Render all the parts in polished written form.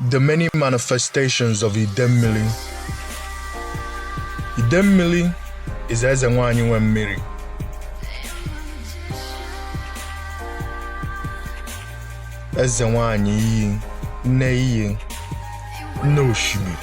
The many manifestations of Idemmili. Idemmili is eze nwaanyị nwe mmiri. Eze nwaanyị iyi, nne iyi, nne osimiri.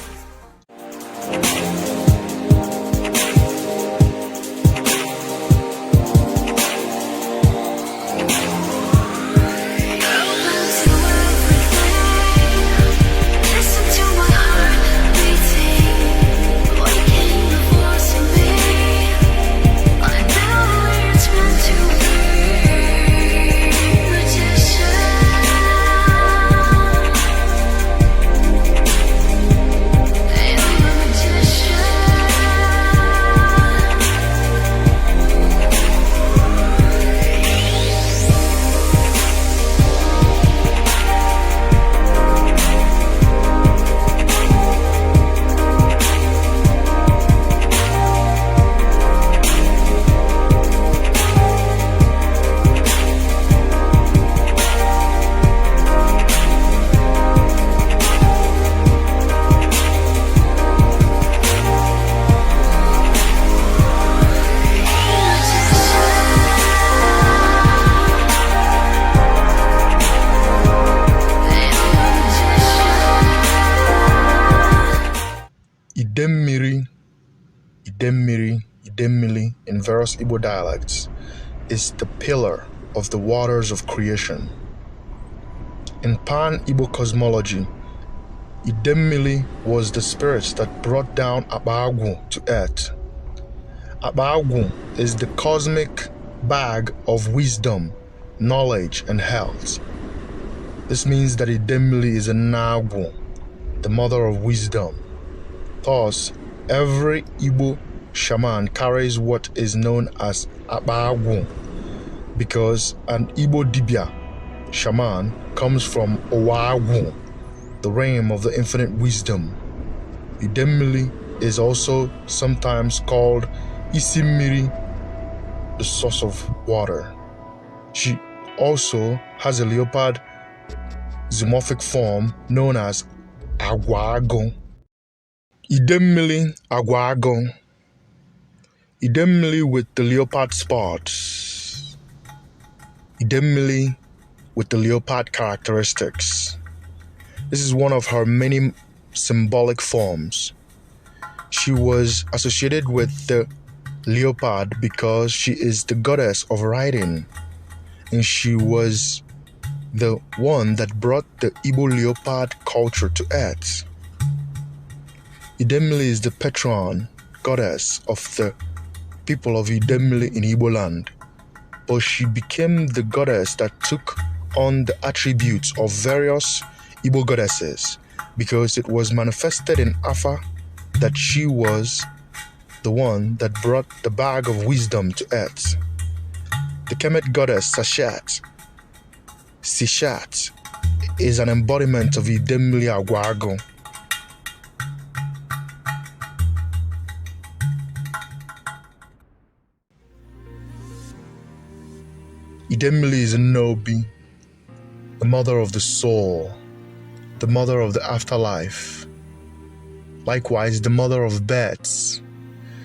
Idemmili in various Igbo dialects is the pillar of the waters of creation. In Pan-Igbo cosmology, Idemmili was the spirit that brought down Akpa Agwu to earth. Akpa Agwu is the cosmic bag of wisdom, knowledge, and health. This means that Idemmili is a Nagwu, the mother of wisdom. Thus, every Igbo shaman carries what is known as Akpa Agwu because an Igbo Dibia shaman comes from Owa Agwu, the realm of the infinite wisdom. Idemmili is also sometimes called Isimmiri, the source of water. She also has a leopard zoomorphic form known as Agwago. Idemmili Agwago. Idemmili with the leopard spots. Idemmili with the leopard characteristics. This is one of her many symbolic forms. She was associated with the leopard because she is the goddess of riding, and she was the one that brought the Igbo leopard culture to earth. Idemmili is the patron goddess of the people of Idemmili in Igbo land, but she became the goddess that took on the attributes of various Igbo goddesses because it was manifested in Afa that she was the one that brought the bag of wisdom to earth. The Kemet goddess Sishat is an embodiment of Idemmili Agwago. Idemmili is a Nobi, the mother of the soul, the mother of the afterlife. Likewise, the mother of births.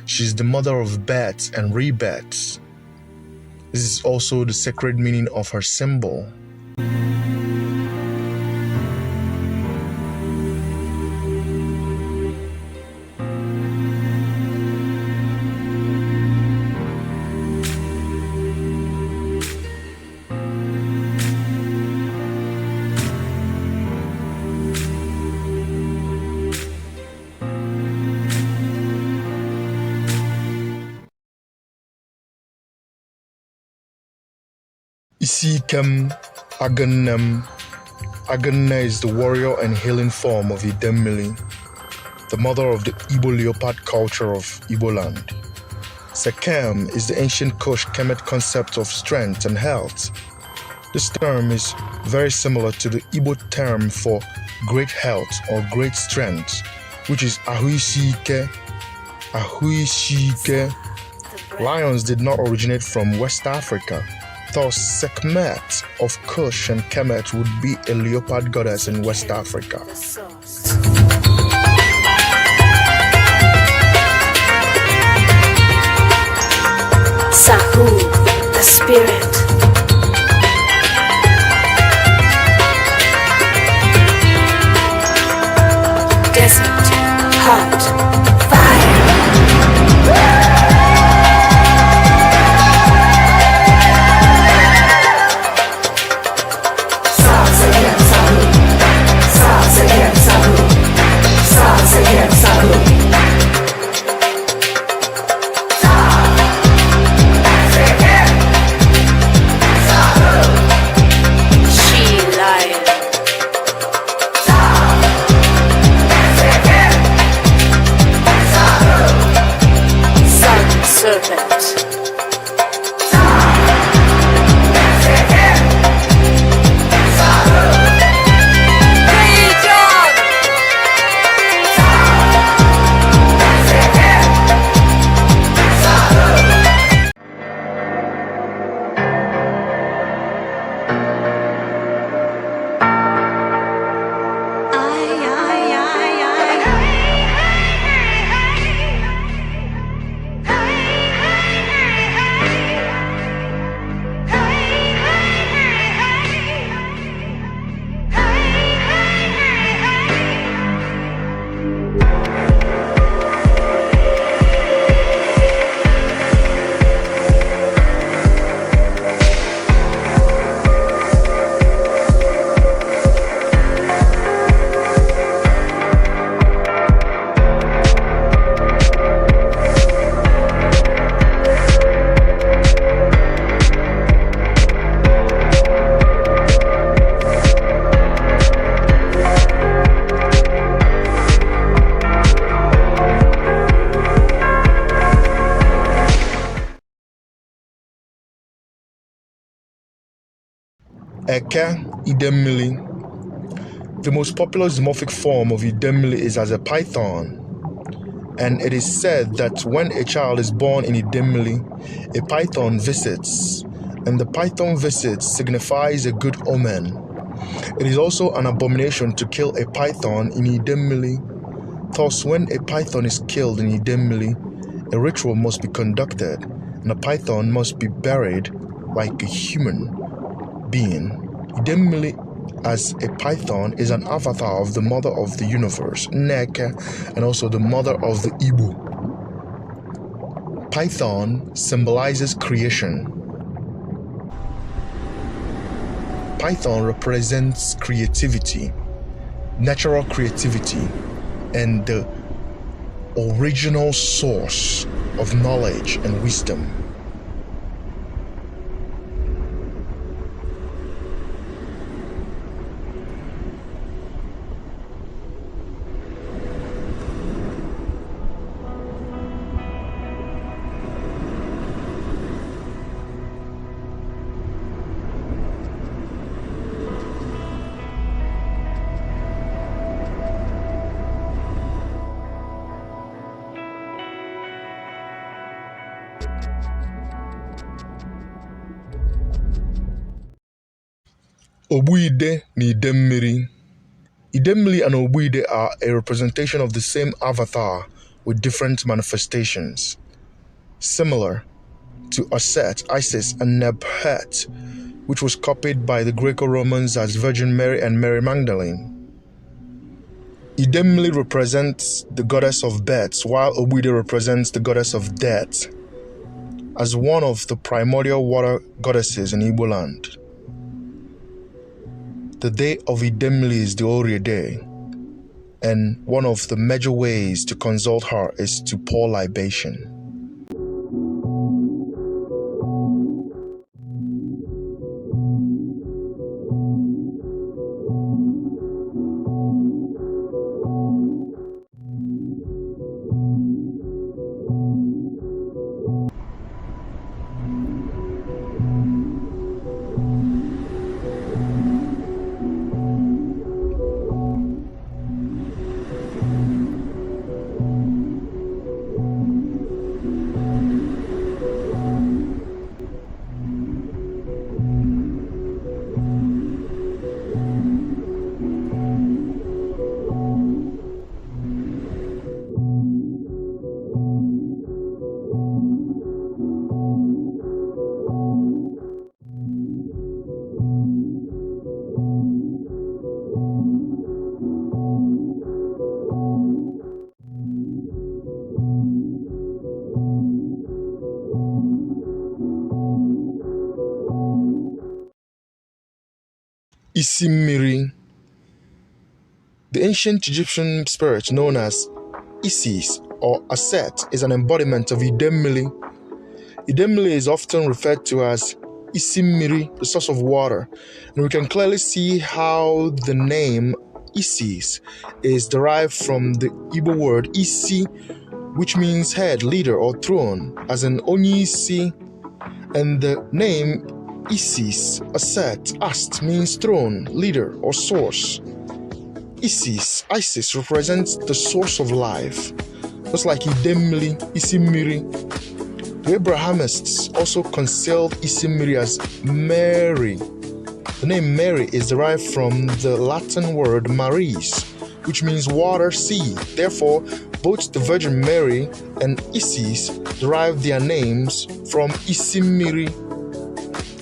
She's the mother of births and rebirths. This is also the sacred meaning of her symbol. Isikem Agannem. Aganne is the warrior and healing form of Idemmili, the mother of the Igbo leopard culture of Igbo land. Sekem is the ancient Kush Kemet concept of strength and health. This term is very similar to the Igbo term for great health or great strength, which is Ahuisike. Ahuisike. Lions did not originate from West Africa. Thus, Sekhmet of Kush and Kemet would be a leopard goddess in West Africa. Sahu, the spirit. Desert, hot, fire. Eke Idemili. The most popular zoomorphic form of Idemili is as a python, and it is said that when a child is born in Idemili, a python visits, and the python visit signifies a good omen. It is also an abomination to kill a python in Idemili. Thus, when a python is killed in Idemili, a ritual must be conducted, and a python must be buried like a human being. Idemili as a python is an avatar of the mother of the universe, Nneka, and also the mother of the Igbo. Python symbolizes creation. Python represents creativity, natural creativity, and the original source of knowledge and wisdom. Obuide na Idemmili. Idemmili and Obuide are a representation of the same avatar with different manifestations, similar to Aset, Isis, and Nebhet, which was copied by the Greco-Romans as Virgin Mary and Mary Magdalene. Idemmili represents the goddess of births, while Obuide represents the goddess of death, as one of the primordial water goddesses in Igbo land. The day of Idemmili is the Orie Day, and one of the major ways to consult her is to pour libation. Isimmiri. The ancient Egyptian spirit known as Isis or Aset is an embodiment of Idemmili. Idemmili is often referred to as Isimmiri, the source of water, and we can clearly see how the name Isis is derived from the Igbo word Isi, which means head, leader, or throne, as in Onyeisi, and the name Isis, Aset, Ast means throne, leader, or source. Isis represents the source of life, just like Idemmili, Isimmiri. The Abrahamists also concealed Isimmiri as Mary. The name Mary is derived from the Latin word maris, which means water, sea. Therefore, both the Virgin Mary and Isis derive their names from Isimmiri.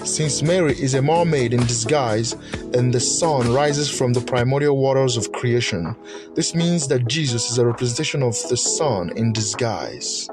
Since Mary is a mermaid in disguise and the sun rises from the primordial waters of creation, this means that Jesus is a representation of the sun in disguise.